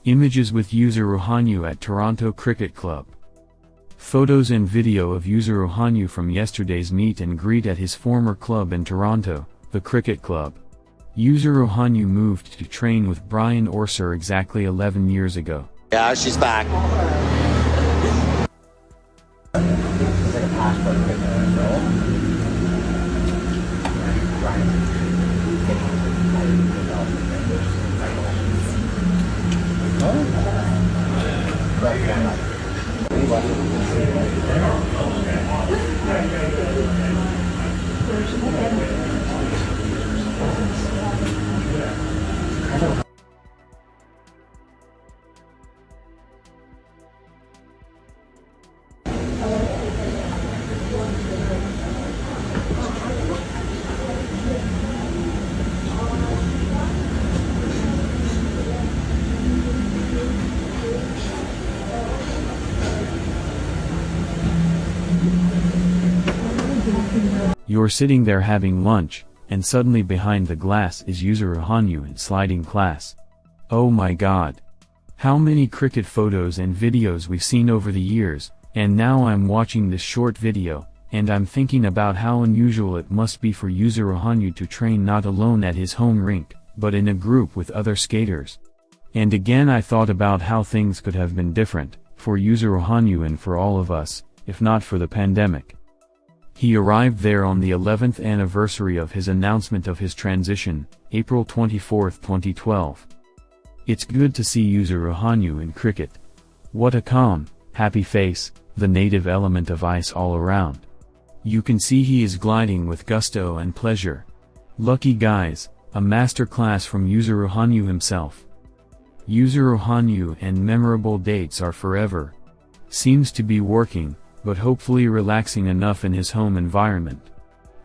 Images with Yuzuru Hanyu at Toronto Cricket Club. Photos and video of Yuzuru Hanyu from yesterday's meet and greet at his former club in Toronto, the Cricket Club. Yuzuru Hanyu moved to train with Brian Orser exactly 11 years ago. Yeah, she's back. You're sitting there having lunch, and suddenly behind the glass is Yuzuru Hanyu in sliding class. Oh my god. How many cricket photos and videos we've seen over the years, and now I'm watching this short video, and I'm thinking about how unusual it must be for Yuzuru Hanyu to train not alone at his home rink, but in a group with other skaters. And again I thought about how things could have been different, for Yuzuru Hanyu and for all of us, if not for the pandemic. He arrived there on the 11th anniversary of his announcement of his transition, April 24, 2012. It's good to see Yuzuru Hanyu in cricket. What a calm, happy face, the native element of ice all around. You can see he is gliding with gusto and pleasure. Lucky guys, a master class from Yuzuru Hanyu himself. Yuzuru Hanyu and memorable dates are forever. Seems to be working, but hopefully relaxing enough in his home environment.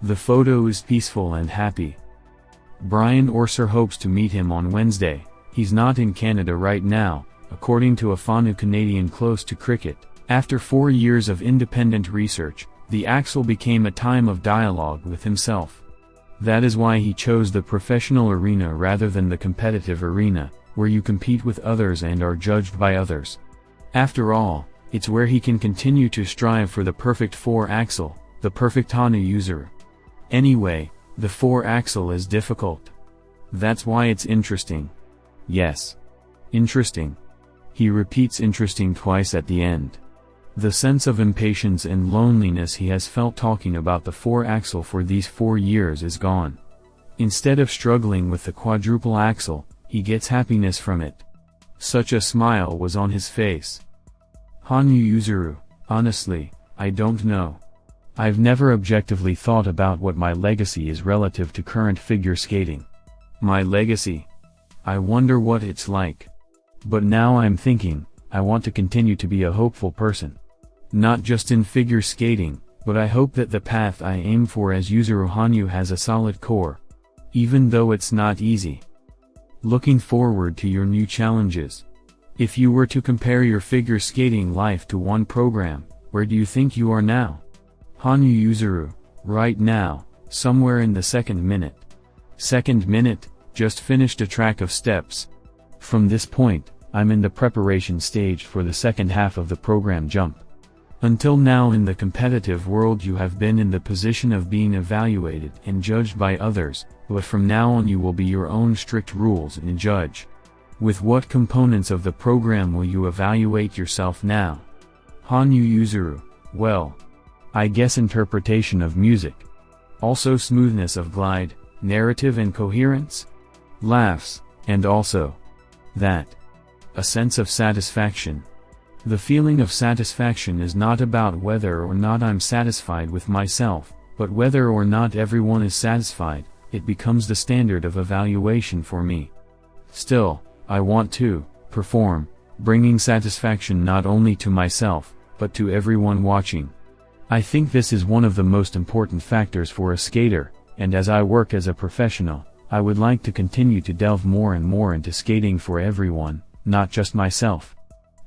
The photo is peaceful and happy. Brian Orser hopes to meet him on Wednesday. He's not in Canada right now, according to a Fanu Canadian close to cricket. After 4 years of independent research, the Axel became a time of dialogue with himself. That is why he chose the professional arena rather than the competitive arena, where you compete with others and are judged by others. After all, it's where he can continue to strive for the perfect 4-axel, the perfect Hanyu Yuzuru. Anyway, the 4-axel is difficult. That's why it's interesting. Yes. Interesting. He repeats interesting twice at the end. The sense of impatience and loneliness he has felt talking about the 4-axel for these 4 years is gone. Instead of struggling with the quadruple axel, he gets happiness from it. Such a smile was on his face. Hanyu Yuzuru, honestly, I don't know. I've never objectively thought about what my legacy is relative to current figure skating. My legacy? I wonder what it's like. But now I'm thinking, I want to continue to be a hopeful person. Not just in figure skating, but I hope that the path I aim for as Yuzuru Hanyu has a solid core. Even though it's not easy. Looking forward to your new challenges. If you were to compare your figure skating life to one program, where do you think you are now? Hanyu Yuzuru, right now, somewhere in the second minute. Second minute, just finished a track of steps. From this point, I'm in the preparation stage for the second half of the program jump. Until now in the competitive world you have been in the position of being evaluated and judged by others, but from now on you will be your own strict rules and judge. With what components of the program will you evaluate yourself now? Hanyu Yuzuru, well, I guess interpretation of music. Also smoothness of glide, narrative and coherence? Laughs, and also that. A sense of satisfaction. The feeling of satisfaction is not about whether or not I'm satisfied with myself, but whether or not everyone is satisfied. It becomes the standard of evaluation for me. Still, I want to perform, bringing satisfaction not only to myself, but to everyone watching. I think this is one of the most important factors for a skater, and as I work as a professional, I would like to continue to delve more and more into skating for everyone, not just myself.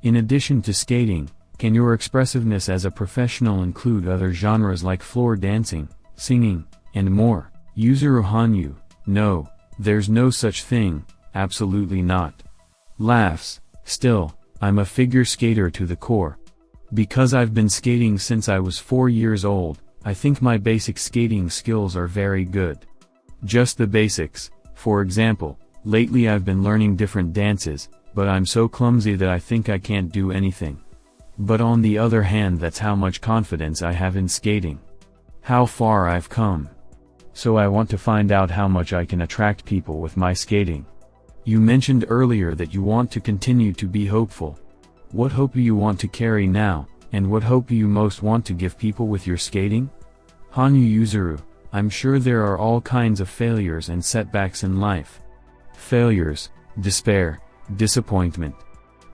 In addition to skating, can your expressiveness as a professional include other genres like floor dancing, singing, and more? Yuzuru Hanyu, no, there's no such thing, absolutely not. Laughs, Still, I'm a figure skater to the core. Because I've been skating since I was 4 years old, I think my basic skating skills are very good. Just the basics. For example, lately I've been learning different dances, but I'm so clumsy that I think I can't do anything. But on the other hand, that's how much confidence I have in skating. How far I've come. So I want to find out how much I can attract people with my skating. You mentioned earlier that you want to continue to be hopeful. What hope do you want to carry now, and what hope do you most want to give people with your skating? Hanyu Yuzuru, I'm sure there are all kinds of failures and setbacks in life. Failures, despair, disappointment.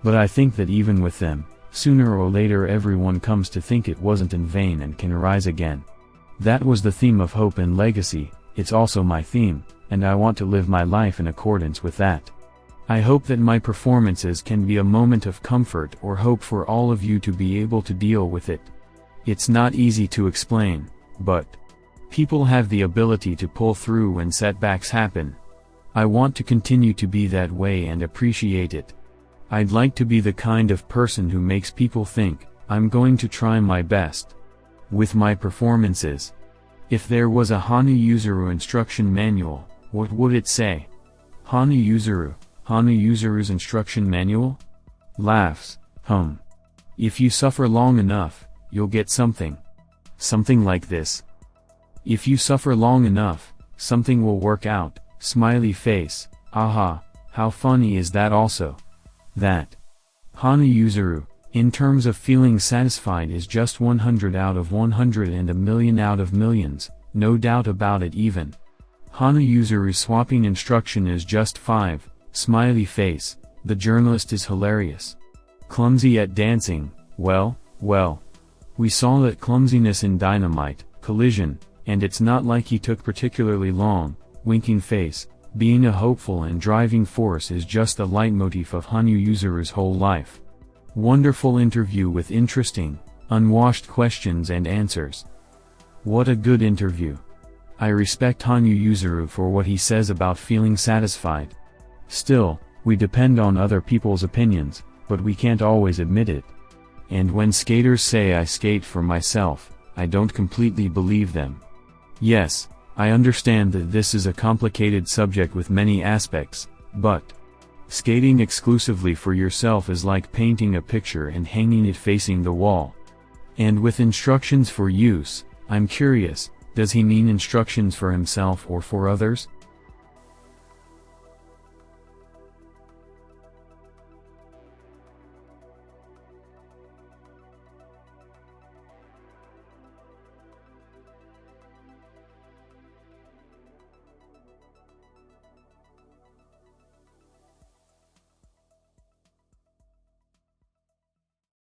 But I think that even with them, sooner or later everyone comes to think it wasn't in vain and can rise again. That was the theme of Hope and Legacy. It's also my theme, and I want to live my life in accordance with that. I hope that my performances can be a moment of comfort or hope for all of you to be able to deal with it. It's not easy to explain, but people have the ability to pull through when setbacks happen. I want to continue to be that way and appreciate it. I'd like to be the kind of person who makes people think, I'm going to try my best. With my performances. If there was a Hanyu Yuzuru instruction manual, what would it say? Hanyu Yuzuru's instruction manual? Laughs, If you suffer long enough, you'll get something. Something like this. If you suffer long enough, something will work out, smiley face, aha, how funny is that also? That. Hanyu Yuzuru, in terms of feeling satisfied, is just 100 out of 100 and a million out of millions, no doubt about it even. Hanyu Yuzuru's swapping instruction is just 5, smiley face, the journalist is hilarious. Clumsy at dancing, well. We saw that clumsiness in Dynamite, Collision, and it's not like he took particularly long, winking face. Being a hopeful and driving force is just the leitmotif of Hanyu Yuzuru's whole life. Wonderful interview with interesting, unwashed questions and answers. What a good interview. I respect Hanyu Yuzuru for what he says about feeling satisfied. Still, we depend on other people's opinions, but we can't always admit it. And when skaters say I skate for myself, I don't completely believe them. Yes, I understand that this is a complicated subject with many aspects, but skating exclusively for yourself is like painting a picture and hanging it facing the wall. And with instructions for use, I'm curious, does he mean instructions for himself or for others?